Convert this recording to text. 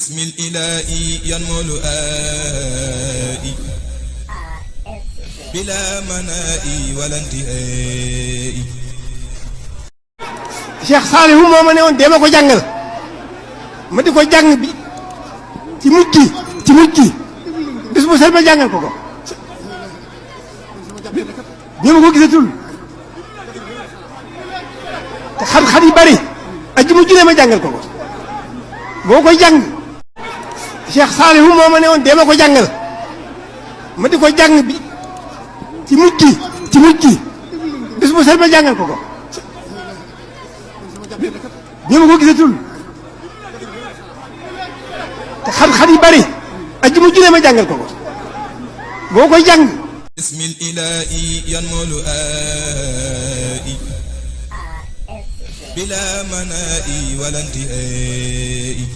بسم الإله ينمل آئي بلا منائي ولا انتهائي Cheikh Saliou moo ma ne woon dee ma ko jàngal ma di ko jàng bi ci mujj gi bis bu set ma jàngal ko bi ma ko gisatul te xam-xam yi bari aji mujj ne ma jàngal ko boo koy jàng Cheikh Saliou moo ma ne woon dee ma ko jàngal ma di ko jàng bi ci mujj gi bis bu set ma jàngal ko bi ma ko gisatul te xam-xam yi bari aji mujj ne ma jàngal ko boo koy jàng بسم الإله ينمل آئي بلا منائي ولا انتهائي